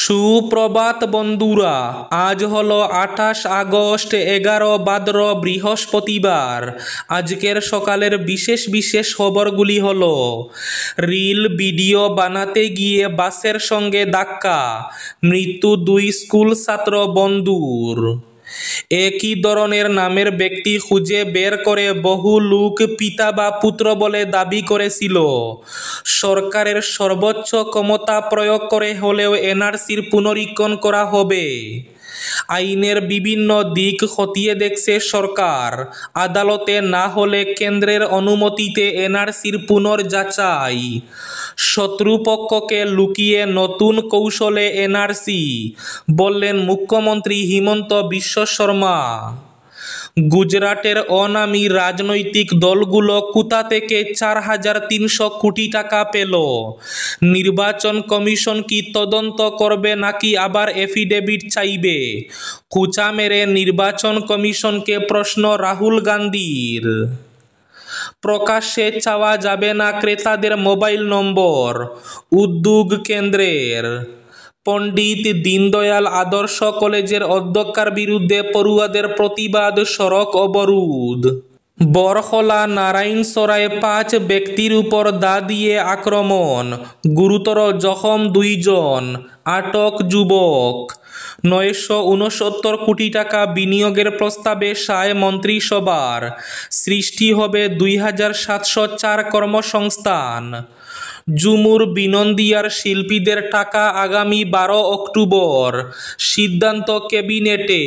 সুপ্রভাত বন্ধুরা, আজ হলো 28 আগস্ট 11 ভাদ্র বৃহস্পতিবার। আজকের সকালের বিশেষ বিশেষ খবরগুলি হলো: রিল ভিডিও বানাতে গিয়ে বাসের সঙ্গে ধাক্কা, মৃত্যু 2 স্কুল ছাত্র বন্ধুর। একই ধরনের নামের ব্যক্তি খুঁজে বের করে বহু লোক পিতা বা পুত্র বলে দাবি করেছিল। সরকারের সর্বোচ্চ ক্ষমতা প্রয়োগ করে হলেও এনআরসির পুনরীক্ষণ করা হবে। আইনের বিভিন্ন দিক খতিয়ে দেখছে সরকার। আদালতে না হলে কেন্দ্রের অনুমতিতে এনআরসির পুনর্যাচাই। শত্রুপক্ষকে লুকিয়ে নতুন কৌশলে এনআরসি, বললেন মুখ্যমন্ত্রী হিমন্ত বিশ্ব শর্মা। গুজরাটের অনামী রাজনৈতিক দলগুলো কোথা থেকে 4,300 কোটি টাকা পেল? নির্বাচন কমিশন কি তদন্ত করবে নাকি আবার এফিডেভিট চাইবে? খোঁচা মেরে নির্বাচন কমিশনকে প্রশ্ন রাহুল গান্ধীর। প্রকাশ্যে চাওয়া যাবে না ক্রেতাদের মোবাইল নম্বর, উদ্যোগ কেন্দ্রের। পণ্ডিত দীনদয়াল আদর্শ কলেজের অধ্যক্ষার বিরুদ্ধে পড়ুয়াদের প্রতিবাদ, সড়ক অবরোধ। বরখলা নারায়ণসরায় 5 ব্যক্তির উপর দা দিয়ে আক্রমণ, গুরুতর জখম 2 জন, আটক যুবক। 969 কোটি টাকা বিনিয়োগের প্রস্তাবে সায় মন্ত্রিসভার। সৃষ্টি হবে 2704 কর্মসংস্থান। ঝুমুর বিনন্দিয়ার শিল্পীদের টাকা আগামী 12 অক্টোবর, সিদ্ধান্ত ক্যাবিনেটে।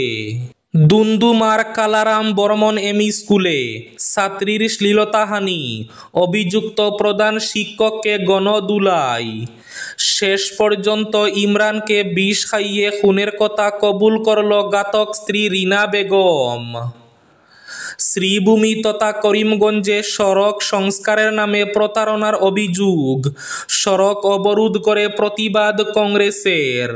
দুন্দুমার কালারাম বর্মন এমই স্কুলে ছাত্রীর শ্লীলতাহানি, অভিযুক্ত প্রধান শিক্ষককে গণধুলাই। শেষ পর্যন্ত ইমরানকে বিষ খাইয়ে খুনের কথা কবুল করল ঘাতক স্ত্রী রিনা বেগম। শ্রীভূমি তথা করিমগঞ্জে সড়ক সংস্কারের নামে প্রতারণার অভিযোগ, সড়ক অবরোধ করে প্রতিবাদ কংগ্রেসের।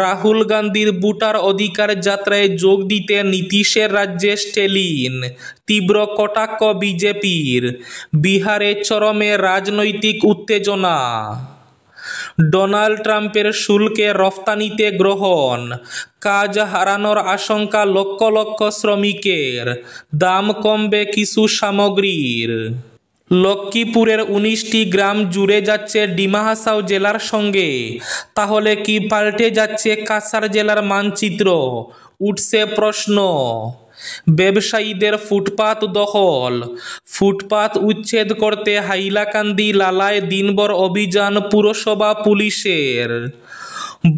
রাহুল গান্ধীর ভোটার অধিকার যাত্রায় যোগ দিতে নীতীশের রাজ্যে স্ট্যালিন, তীব্র কটাক্ষ বিজেপির। বিহারে চরমে রাজনৈতিক উত্তেজনা। ডোনাল্ড ট্রাম্পের শুল্কে রফতানিতে গ্রহণ, কাজ হারানোর আশঙ্কা লক্ষ লক্ষ শ্রমিকের। দাম কমবে কিছু সামগ্রীর। লক্ষ্মীপুরের 19টি গ্রাম জুড়ে যাচ্ছে ডিমা হাসাও জেলার সঙ্গে, তাহলে কি পাল্টে যাচ্ছে কাছাড় জেলার মানচিত্র? উঠছে প্রশ্ন। ব্যবসায়ীদের ফুটপাত দখল, ফুটপাত উচ্ছেদ করতে হাইলাকান্দি লালায় দিনভর অভিযান পুরসভা পুলিশের।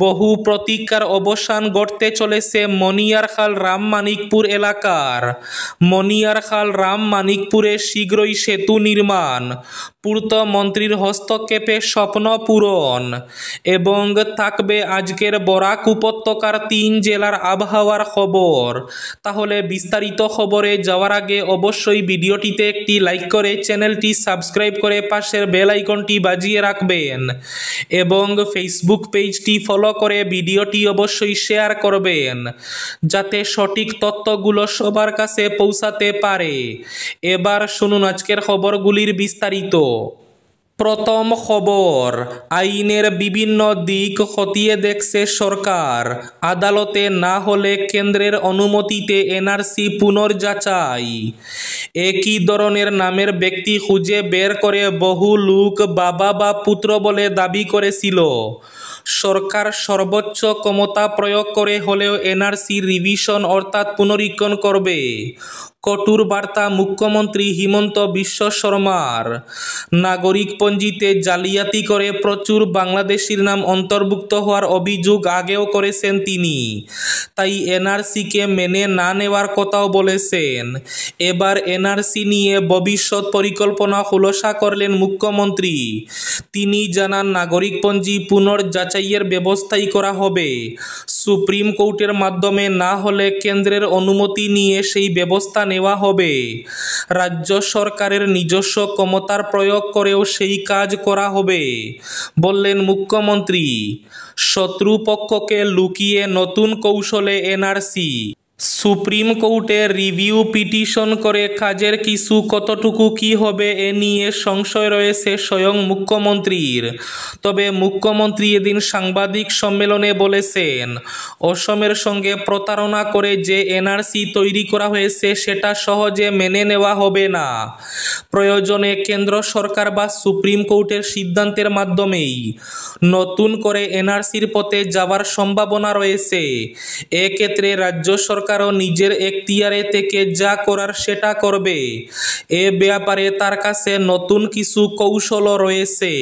বহু প্রতীক্ষার অবসান ঘটতে চলেছে মনিয়ারখাল রামমানিকপুর এলাকার। মনিয়ারখাল রামমানিকপুরে শীঘ্রই সেতু নির্মাণ, পূর্ত মন্ত্রীর হস্তক্ষেপে স্বপ্ন পূরণ। এবং থাকবে আজকের বরাক উপত্যকার 3 জেলার আবহাওয়ার খবর। তাহলে বিস্তারিত খবরে যাওয়ার আগে অবশ্যই ভিডিওটিতে একটি লাইক করে চ্যানেলটি সাবস্ক্রাইব করে পাশের বেল আইকনটি বাজিয়ে রাখবেন এবং ফেসবুক পেজটি ফলো করে ভিডিওটি অবশ্যই শেয়ার করবেন, যাতে সঠিক তথ্যগুলো সবার কাছে পৌঁছাতে পারে। এবার শুনুন আজকের খবরগুলির বিস্তারিত। প্রথম খবর, আইনের বিভিন্ন দিক খতিয়ে দেখছে সরকার। আদালতে না হলে কেন্দ্রের অনুমতিতে এনআরসি পুনর্যাচাই। একই ধরনের নামের ব্যক্তি খুঁজে বের করে বহু লোক বাবা বা পুত্র বলে দাবি করেছিল। সরকার সর্বোচ্চ ক্ষমতা প্রয়োগ করে হলেও এনআরসি রিভিশন অর্থাৎ পুনরীক্ষণ করবে। কঠোর বার্তা মুখ্যমন্ত্রী হিমন্ত বিশ্ব শর্মার। নাগরিকপঞ্জিতে জালিয়াতি করে প্রচুর বাংলাদেশির নাম অন্তর্ভুক্ত হওয়ার অভিযোগ আগেও করেছেন তিনি, তাই এনআরসিকে মেনে না নেওয়ার কথাও বলেছেন। এবার এনআরসি নিয়ে ভবিষ্যৎ পরিকল্পনা খোলাসা করলেন মুখ্যমন্ত্রী। তিনি জানান, নাগরিকপঞ্জি পুনর্যাচাইয়ের ব্যবস্থাই করা হবে। সুপ্রিম কোর্টের মাধ্যমে না হলে কেন্দ্রের অনুমতি নিয়ে সেই ব্যবস্থা নেওয়া হবে। রাজ্য সরকারের নিজস্ব ক্ষমতার প্রয়োগ করেও সেই কাজ করা হবে, বললেন মুখ্যমন্ত্রী। শত্রুপক্ষকে লুকিয়ে নতুন কৌশলে এনআরসি। সুপ্রিম কোর্টে রিভিউ পিটিশন করে কাজের কিছু কতটুকু কি হবে এ নিয়ে সংশয় রয়েছে স্বয়ং মুখ্যমন্ত্রীর। তবে মুখ্যমন্ত্রী এদিন সাংবাদিক সম্মেলনে বলেছেন, অসমের সঙ্গে প্রতারণা করে যে এনআরসি তৈরি করা হয়েছে সেটা সহজে মেনে নেওয়া হবে না। প্রয়োজনে কেন্দ্র সরকার বা সুপ্রিম কোর্টের সিদ্ধান্তের মাধ্যমেই নতুন করে এনআরসির পথে যাওয়ার সম্ভাবনা রয়েছে। এক্ষেত্রে রাজ্য সরকারও নিজের এখতিয়ারে থেকে যা করার সেটা করবে। এ ব্যাপারে তার কাছে নতুন কিছু কৌশলও রয়েছে,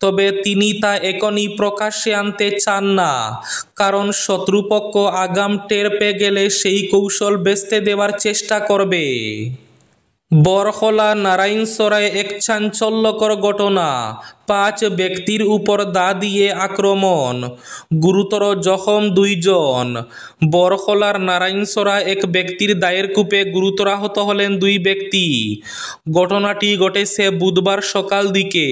তবে তিনি তা এখনই প্রকাশ্যে আনতে চান না, কারণ শত্রুপক্ষ আগাম টের পেয়ে গেলে সেই কৌশল বেচতে দেওয়ার চেষ্টা করবে। বরখলা নারায়ণসরায় এক চাঞ্চল্যকর ঘটনা, 5 ব্যক্তির উপর দা দিয়ে আক্রমণ, গুরুতর জখম 2 জন। বরখলার নারায়ণসরা এক ব্যক্তির দায়ের কূপে গুরুতর আহত হলেন 2 ব্যক্তি। ঘটনাটি ঘটেছে বুধবার সকাল দিকে।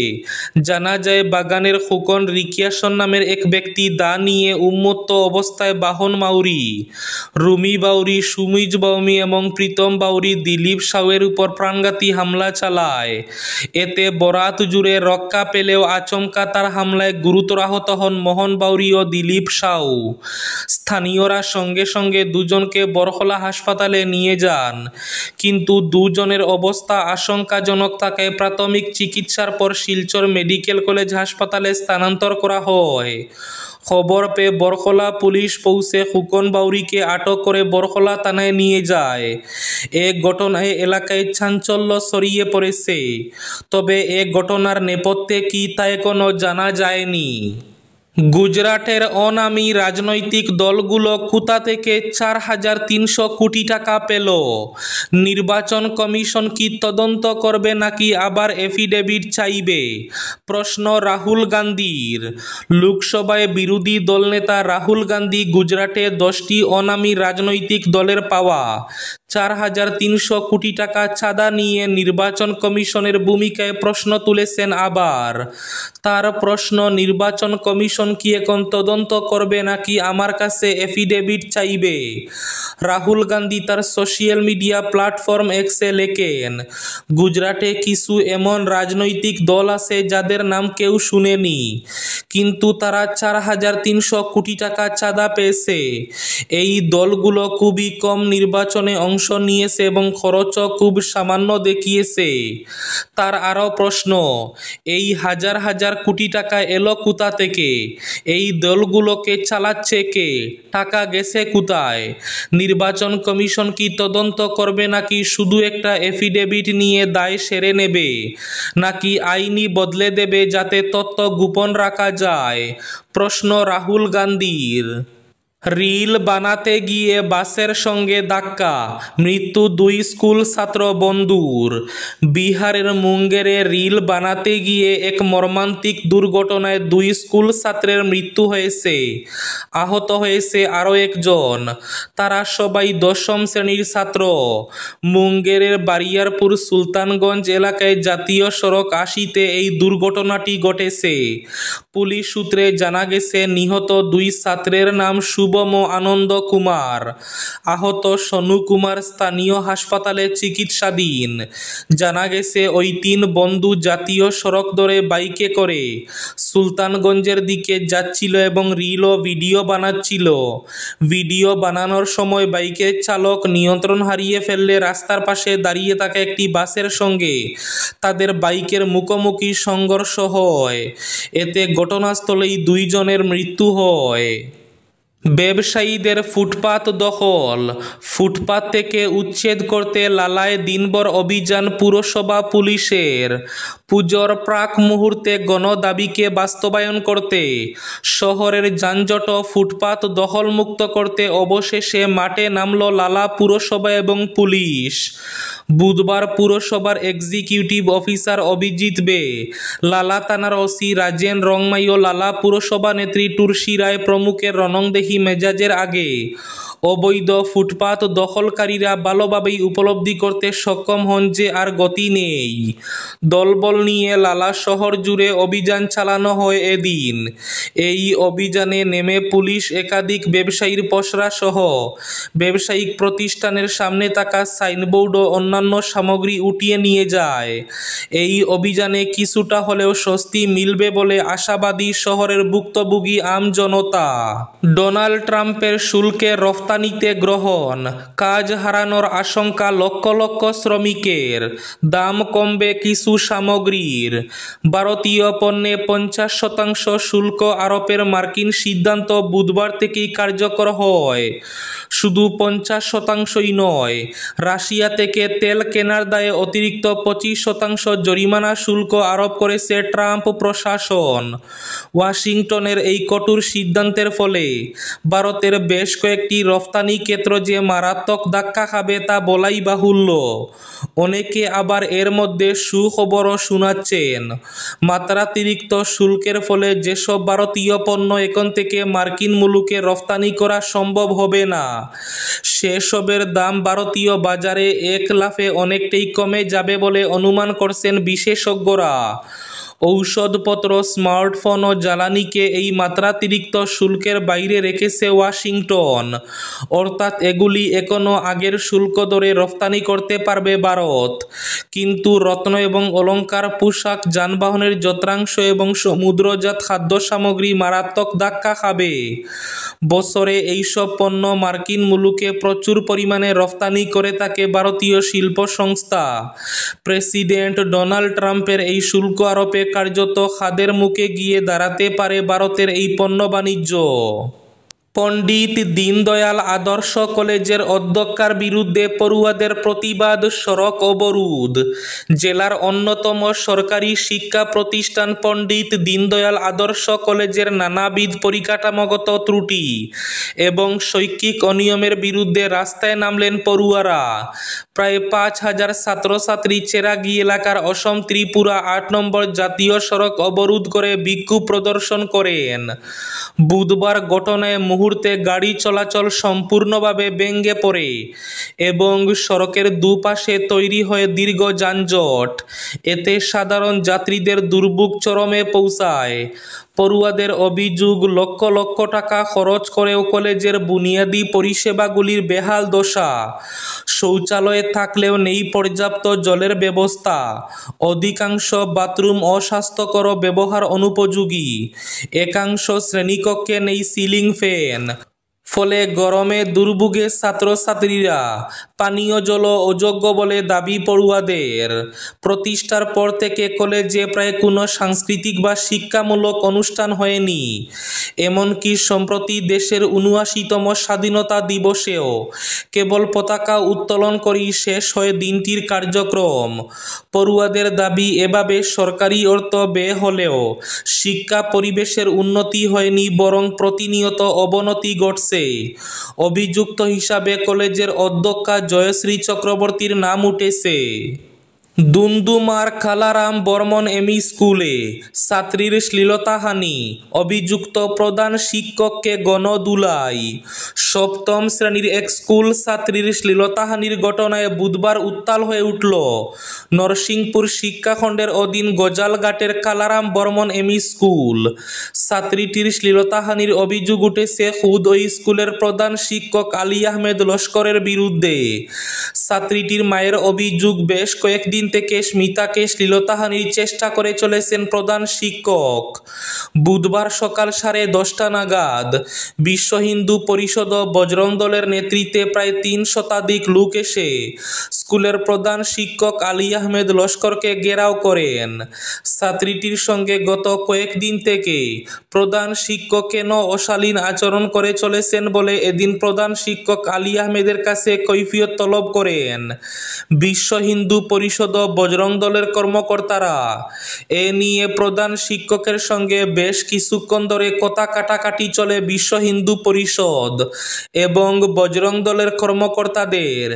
জানা যায়, বাগানের খোকন রিকিয়াসন নামের এক ব্যক্তি দা নিয়ে উন্মত্ত অবস্থায় বাহন মাউরি, রুমি বাউরি, সুমিজ বাউমি এবং প্রীতম বাউরি দিলীপ সাউয়ের উপর প্রাণঘাতী হামলা চালায়। এতে বরাত জুড়ে রক্ষা পেলেও আচমকা তার হামলায় গুরুতর আহত হন মোহন বাউরি ও দিলীপ সাউ। স্থানীয়রা সঙ্গে সঙ্গে দুজনকে বরখলা হাসপাতালে নিয়ে যান, কিন্তু দুজনের অবস্থা আশঙ্কাজনক থাকায় প্রাথমিক চিকিৎসার পর শিলচর মেডিকেল কলেজ হাসপাতালে স্থানান্তর করা হয়। খবর পেয়ে বরখলা পুলিশ পৌঁছে খোকন বাউরিকে আটক করে বরখলা থানায় নিয়ে যায়। এ ঘটনায় এলাকায় চাঞ্চল্য ছড়িয়ে পড়েছে, তবে এ ঘটনার নেপথ্যে কি তা এখনো জানা যায়নি। গুজরাটের অনামী রাজনৈতিক দলগুলো কোথা থেকে 4,300 কোটি টাকা পেল? নির্বাচন কমিশন কি তদন্ত করবে নাকি আবার এফিডেভিট চাইবে? প্রশ্ন রাহুল গান্ধীর। লোকসভায় বিরোধী দলনেতা রাহুল গান্ধী গুজরাটে 10টি অনামী রাজনৈতিক দলের পাওয়া 4,300 কোটি টাকা চাঁদা নিয়ে নির্বাচন কমিশনের ভূমিকায় প্রশ্ন তুলেছেন। আবার তার প্রশ্ন, নির্বাচন কমিশন কি এখন তদন্ত করবে নাকি আমার কাছে এফিডেভিট চাইবে? রাহুল গান্ধী তার সোশ্যাল মিডিয়া প্ল্যাটফর্ম এক্সে লেখেন, গুজরাটে কিছু এমন রাজনৈতিক দল আছে যাদের নাম কেউ শুনেনি, কিন্তু তারা 4,300 কোটি টাকা চাঁদা পেয়েছে। এই দলগুলো খুবই কম নির্বাচনে অংশ নিয়েছে এবং খরচও খুব সামান্য দেখিয়েছে। তার আরও প্রশ্ন, এই হাজার হাজার কোটি টাকা এলো কোথা থেকে? এই দলগুলোকে চালাচ্ছে কে? টাকা গেছে কোথায়? নির্বাচন কমিশন কি তদন্ত করবে নাকি শুধু একটা এফিডেভিট নিয়ে দায় সেরে নেবে, নাকি আইনি বদলে দেবে যাতে তথ্য গোপন রাখা যায়? প্রশ্ন রাহুল গান্ধীর। রিল বানাতে গিয়ে বাসের সঙ্গে ধাক্কা, মৃত্যু 2 স্কুল ছাত্র বন্ধুর। বিহারের মুঙ্গেরে রিল বানাতে গিয়ে এক মর্মান্তিক দুর্ঘটনায় 2 স্কুল ছাত্রের মৃত্যু হয়েছে, আহত হয়েছে আরও একজন। তারা সবাই 10ম শ্রেণীর ছাত্র। মুঙ্গেরের বারিয়ারপুর সুলতানগঞ্জ এলাকায় জাতীয় সড়ক 80-তে এই দুর্ঘটনাটি ঘটেছে। পুলিশ সূত্রে জানা গেছে, নিহত 2 ছাত্রের নাম শুভম আনন্দ কুমার, আহত সনু কুমার স্থানীয় হাসপাতালে চিকিৎসাধীন। জানা গেছে, ওই 3 বন্ধু জাতীয় সড়ক ধরে বাইকে করে সুলতানগঞ্জের দিকে যাচ্ছিল এবং রিল ও ভিডিও বানাচ্ছিল। ভিডিও বানানোর সময় বাইকের চালক নিয়ন্ত্রণ হারিয়ে ফেললে রাস্তার পাশে দাঁড়িয়ে থাকা একটি বাসের সঙ্গে তাদের বাইকের মুখোমুখি সংঘর্ষ হয়। এতে ঘটনাস্থলেই 2 জনের মৃত্যু হয়। ব্যবসায়ীদের ফুটপাত দখল, ফুটপাত থেকে উচ্ছেদ করতে লালায় দিনভর অভিযান পুরসভা পুলিশের। পুজোর প্রাক মুহূর্তে গণদাবিকে বাস্তবায়ন করতে শহরের যানজট ও ফুটপাত দখলমুক্ত করতে অবশেষে মাঠে নামল লালা পুরসভা এবং পুলিশ। বুধবার পুরসভার এক্সিকিউটিভ অফিসার অভিজিৎ বে, লালা থানার ওসি রাজেন রংমাই ও লালা পুরসভা নেত্রী তুলসী রায় প্রমুখের রণংদেহী মেজাজের আগে অবৈধ ফুটপাত দখলকারীরা ভালোভাবেই উপলব্ধি করতে সক্ষম হন যে আর গতি নেই। দলবল নিয়ে লালা শহর জুড়ে অভিযান চালানো হয় এদিন। এই অভিযানে নেমে পুলিশ একাধিক ব্যবসায়ীর পসরা সহ ব্যবসায়িক প্রতিষ্ঠানের সামনে থাকা সাইনবোর্ড ও অন্যান্য সামগ্রী উঠিয়ে নিয়ে যায়। এই অভিযানে কিছুটা হলেও স্বস্তি মিলবে বলে আশাবাদী শহরের ভুক্তভোগী আমজনতা। ডোনাল্ড ট্রাম্পের শুল্কে রফতানিতে গ্রহণ, কাজ হারানোর আশঙ্কা লক্ষ লক্ষ শ্রমিকের, দাম কমবে কিছু সামগ্রীর। ভারতীয় পণ্যে 50% শুল্ক আরোপের মার্কিন সিদ্ধান্ত বুধবার থেকেই কার্যকর হয়। শুধু 50%ই নয়, রাশিয়া থেকে তেল কেনার দায়ে অতিরিক্ত 25% জরিমানা শুল্ক আরোপ করেছে ট্রাম্প প্রশাসন। ওয়াশিংটনের এই কঠোর সিদ্ধান্তের ফলে ভারতের বেশ কয়েকটি রফতানি ক্ষেত্র যে মারাত্মক ধাক্কা খাবে তা বলাই বাহুল্য। অনেকে আবার এর মধ্যে সুখবরও শোনাচ্ছেন। মাত্রাতিরিক্ত শুল্কের ফলে যেসব ভারতীয় পণ্য এখন থেকে মার্কিন মুলুকে রফতানি করা সম্ভব হবে না, সেসবের দাম ভারতীয় বাজারে এক লাফে অনেকটাই কমে যাবে বলে অনুমান করছেন বিশেষজ্ঞরা। ঔষধপত্র, স্মার্টফোন ও জ্বালানিকে এই মাত্রাতিরিক্ত শুল্কের বাইরে রেখেছে ওয়াশিংটন। অর্থাৎ এগুলি এখনও আগের শুল্ক দরে রফতানি করতে পারবে ভারত। কিন্তু রত্ন এবং অলংকার, পোশাক, যানবাহনের যন্ত্রাংশ এবং সমুদ্রজাত খাদ্য সামগ্রী মারাত্মক ধাক্কা খাবে। বছরে এইসব পণ্য মার্কিন মুলুকে প্রচুর পরিমাণে রফতানি করে থাকে ভারতীয় শিল্প সংস্থা। প্রেসিডেন্ট ডোনাল্ড ট্রাম্পের এই শুল্ক আরোপে কার্যত খাদের মুখে গিয়ে দাঁড়াতে পারে ভারতের এই পণ্য বাণিজ্য। পণ্ডিত দীনদয়াল আদর্শ কলেজের অধ্যক্ষার বিরুদ্ধে পড়ুয়াদের প্রতিবাদ, সড়ক অবরোধ। জেলার অন্যতম সরকারি শিক্ষা প্রতিষ্ঠান পণ্ডিত দীনদয়াল আদর্শ কলেজের নানাবিধ পরিকাঠামোগত ত্রুটি এবং শৈক্ষিক অনিয়মের বিরুদ্ধে রাস্তায় নামলেন পড়ুয়ারা। প্রায় 5000 ছাত্রছাত্রী চেরাগি এলাকার অসম ত্রিপুরা 8 নম্বর জাতীয় সড়ক অবরোধ করে বিক্ষোভ প্রদর্শন করেন। বুধবার ঘটনায় মুহূর্তে গাড়ি চলাচল সম্পূর্ণভাবে ভেঙে পড়ে এবং সড়কের দুপাশে তৈরি হয় দীর্ঘ যানজট। এতে সাধারণ যাত্রীদের দুর্ভোগ চরমে পৌঁছায়। পড়ুয়াদের অভিযোগ, লক্ষ লক্ষ টাকা খরচ করেও কলেজের বুনিয়াদী পরিষেবাগুলির বেহাল দশা। শৌচালয়ে থাকলেও নেই পর্যাপ্ত জলের ব্যবস্থা। অধিকাংশ বাথরুম অস্বাস্থ্যকর, ব্যবহার অনুপযোগী। একাংশ শ্রেণীকক্ষে নেই সিলিং ফ্যান। ফলে গরমে দুর্ভোগে ছাত্রছাত্রীরা। পানীয় জলও অযোগ্য বলে দাবি পড়ুয়াদের। প্রতিষ্ঠার পর থেকে কলেজে প্রায় কোনো সাংস্কৃতিক বা শিক্ষামূলক অনুষ্ঠান হয়নি। এমনকি সম্প্রতি দেশের ৭৯তম স্বাধীনতা দিবসেও কেবল পতাকা উত্তোলন করেই শেষ হয় দিনটির কার্যক্রম। পড়ুয়াদের দাবি, এভাবে সরকারি অর্থ ব্যয় হলেও শিক্ষা পরিবেশের উন্নতি হয়নি, বরং প্রতিনিয়ত অবনতি ঘটছে। অভিযুক্ত হিসাবে কলেজের অধ্যক্ষা জয়শ্রী চক্রবর্তীর নাম উঠেছে। দুমদুমার কালারাম বর্মন এমই স্কুলে ছাত্রীর শ্লীলতাহানি, অভিযুক্ত প্রধান শিক্ষককে গণধুলাই। সপ্তম শ্রেণীর এক স্কুল ছাত্রীর শ্লীলতাহানির ঘটনায় বুধবার উত্তাল হয়ে উঠল নরসিংপুর শিক্ষাখণ্ডের অধীন গজালঘাটের কালারাম বর্মন এমই স্কুল। ছাত্রীটির শ্লীলতাহানির অভিযোগ উঠেছে খুদ ওই স্কুলের প্রধান শিক্ষক আলী আহমেদ লস্করের বিরুদ্ধে। ছাত্রীটির মায়ের অভিযোগ, বেশ কয়েকদিন থেকে স্মিতাকে শ্লীলতাহানির চেষ্টা করে চলেছেন প্রধান শিক্ষক। বুধবার সকাল 10:30 নাগাদ বিশ্ব হিন্দু পরিষদ ও বজরং দলের নেতৃত্বে প্রায় 3 শতাধিক লোক এসে স্কুলের প্রধান শিক্ষক আলী আহমেদ লস্করকে ঘেরাও করেন। ছাত্রীটির সঙ্গে গত কয়েকদিন থেকে প্রধান শিক্ষক কেন অশালীন আচরণ করে চলেছেন বলে এদিন প্রধান শিক্ষক আলী আহমেদের কাছে কৈফিয়ত তলব করেন বিশ্ব হিন্দু পরিষদ ও বজরং দলের কর্মকর্তারা। এ নিয়ে প্রধান শিক্ষকের সঙ্গে বেশ কিছুক্ষণ ধরে কথা কাটাকাটি চলে বিশ্ব হিন্দু পরিষদ এবং বজরং দলের কর্মকর্তাদের।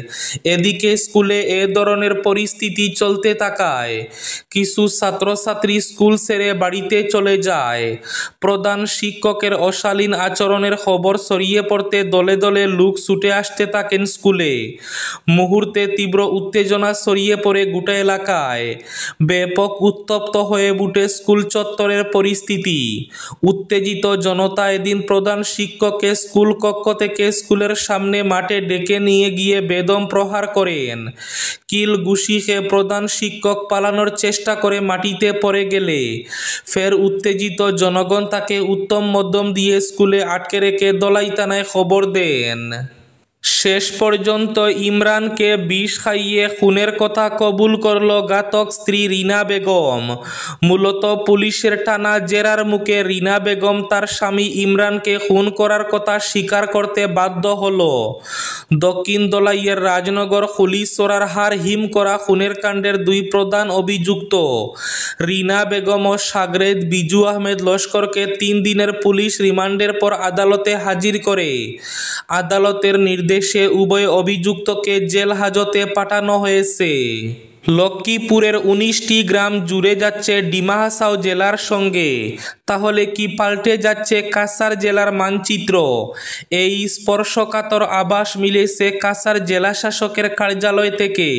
এদিকে স্কুল স্কুলে এ ধরনের পরিস্থিতি চলতে থাকায় কিছু ছাত্রছাত্রী স্কুল ছেড়ে বাড়িতে চলে যায়। প্রধান শিক্ষকের অশালীন আচরণের খবর ছড়িয়ে পড়তে দলে দলে লোক ছুটে আসতে থাকেন স্কুলে। মুহূর্তে তীব্র উত্তেজনা ছড়িয়ে পড়ে গোটা এলাকায়। ব্যাপক উত্তপ্ত হয়ে উঠে স্কুল চত্বরের পরিস্থিতি। উত্তেজিত জনতা এদিন প্রধান শিক্ষককে স্কুল কক্ষ থেকে স্কুলের সামনে মাঠে ডেকে নিয়ে গিয়ে বেদম প্রহার করেন। কিল ঘুষি খেয়ে প্রধান শিক্ষক পালানোর চেষ্টা করে মাটিতে পড়ে গেলে ফের উত্তেজিত জনগণ তাকে উত্তম মধ্যম দিয়ে স্কুলে আটকে রেখে ধলাই থানায় খবর দেন। শেষ পর্যন্ত ইমরানকে বিষ খাইয়ে খুনের কথা কবুল করল ঘাতক স্ত্রী রিনা বেগম। মূলত পুলিশের টানা জেরার মুখে রিনা বেগম তার স্বামী ইমরানকে খুন করার কথা স্বীকার করতে বাধ্য হল। দক্ষিণ ধলাইয়ের রাজনগর খুলিছড়ার হাড় হিম করা খুনের কাণ্ডের দুই প্রধান অভিযুক্ত রিনা বেগম ও সাগরেদ বিজু আহমেদ লস্করকে 3 দিনের পুলিশ রিমান্ডের পর আদালতে হাজির করে আদালতের নির্দেশে উভয় অভিযুক্তকে জেল হাজতে পাঠানো হয়েছে। লক্ষ্মীপুরের 19টি গ্রাম জুড়ে যাচ্ছে ডিমা হাসাও জেলার সঙ্গে, তাহলে কি পাল্টে যাচ্ছে কাছাড় জেলার মানচিত্র? এই স্পর্শকাতর আভাস মিলেছে কাছাড় জেলা শাসকের কার্যালয় থেকে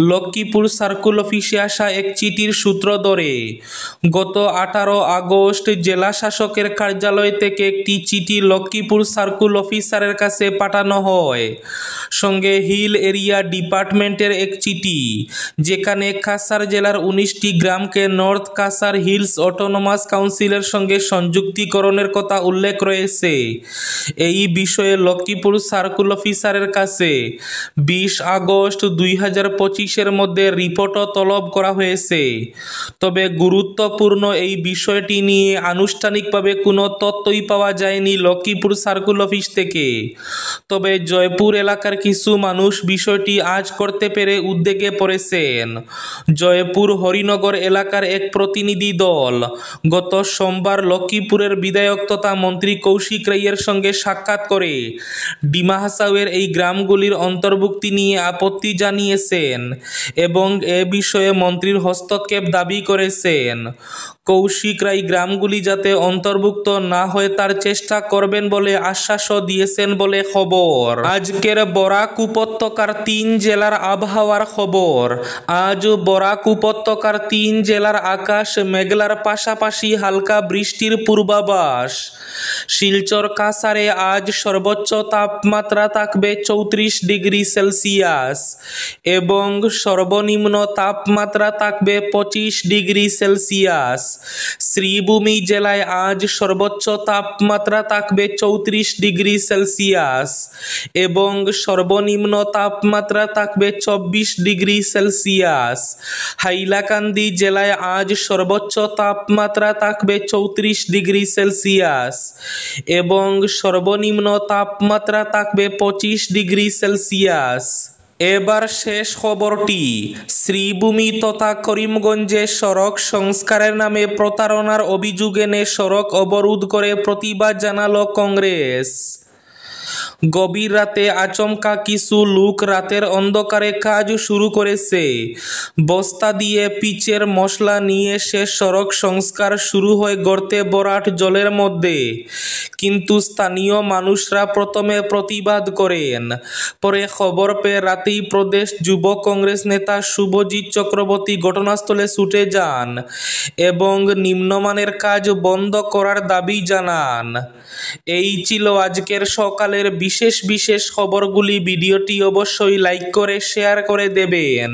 লক্ষ্মীপুর সার্কুল অফিসে আসা এক চিঠির সূত্র ধরে। গত 18 আগস্ট জেলা শাসকের কার্যালয় থেকে একটি চিঠি লক্ষ্মীপুর সার্কুল অফিসারের কাছে পাঠানো হয়। সঙ্গে হিল এরিয়া ডিপার্টমেন্টের এক চিঠি, যেখানে কাছাড় জেলার 19টি গ্রামকে নর্থ কাছাড় হিলস অটোনমাস কাউন্সিলের সঙ্গে সংযুক্তিকরণের কথা উল্লেখ রয়েছে। এই বিষয়ে লক্ষ্মীপুর সার্কুল অফিসারের কাছে 20 আগস্ট 2025-এর মধ্যে রিপোর্টও তলব করা হয়েছে। তবে গুরুত্বপূর্ণ এই বিষয়টি নিয়ে আনুষ্ঠানিকভাবে কোনো তথ্যই পাওয়া যায়নি লক্ষ্মীপুর সার্কুল অফিস থেকে। তবে জয়পুর এলাকার কিছু মানুষ বিষয়টি আজ করতে পেরে উদ্বেগে পড়েছেন। জয়পুর হরিনগর এলাকার এক প্রতিনিধি দল গত সোমবার লক্ষ্মীপুরের বিধায়ক তথা মন্ত্রী কৌশিক রায়ের সঙ্গে সাক্ষাৎ করে ডিমা হাসাওয়ের এই গ্রামগুলির অন্তর্ভুক্তি নিয়ে আপত্তি জানিয়েছেন এবং এ বিষয়ে মন্ত্রীর হস্তক্ষেপ দাবি করেছেন। কৌশিক রায় গ্রামগুলি যাতে অন্তর্ভুক্ত না হয় তার চেষ্টা করবেন বলে আশ্বাসও দিয়েছেন বলে খবর। আজকের বরাক উপত্যকার 3 জেলার আবহাওয়ার খবর। আজ বরাক উপত্যকার 3 জেলার আকাশ মেঘলার পাশাপাশি হালকা বৃষ্টির পূর্বাভাস। শিলচর কাছাড়ে আজ সর্বোচ্চ তাপমাত্রা থাকবে 34 ডিগ্রি সেলসিয়াস এবং সর্বনিম্ন তাপমাত্রা থাকবে 25 ডিগ্রি সেলসিয়াস। শ্রীভূমি জেলায় আজ সর্বোচ্চ তাপমাত্রা থাকবে 34 ডিগ্রি সেলসিয়াস এবং সর্বনিম্ন তাপমাত্রা থাকবে 24 ডিগ্রি সেলসিয়াস। হাইলাকান্দি জেলায় আজ সর্বোচ্চ তাপমাত্রা থাকবে 34 ডিগ্রি সেলসিয়াস এবং সর্বনিম্ন তাপমাত্রা থাকবে 25 ডিগ্রি সেলসিয়াস। এবার শেষ খবরটি। শ্রীভূমি তথা করিমগঞ্জে সড়ক সংস্কারের নামে প্রতারণার অভিযোগ এনে সড়ক অবরোধ করে প্রতিবাদ জানালো কংগ্রেস। গভীর রাতে আচমকা কিছু লোক রাতের অন্ধকারে কাজ শুরু করেছে। বস্তা দিয়ে পিচের মশলা নিয়ে এসে সড়ক সংস্কার শুরু হয় গর্তে ভরাট জলের মধ্যে। কিন্তু স্থানীয় মানুষরা প্রথমে প্রতিবাদ করেন। পরে খবর পেয়ে রাতেই প্রদেশ যুব কংগ্রেস নেতা শুভজিৎ চক্রবর্তী ঘটনাস্থলে ছুটে যান এবং নিম্নমানের কাজ বন্ধ করার দাবি জানান। এই ছিল আজকের সকালের বিশেষ খবরগুলি। ভিডিওটি অবশ্যই লাইক করে শেয়ার করে দেবেন।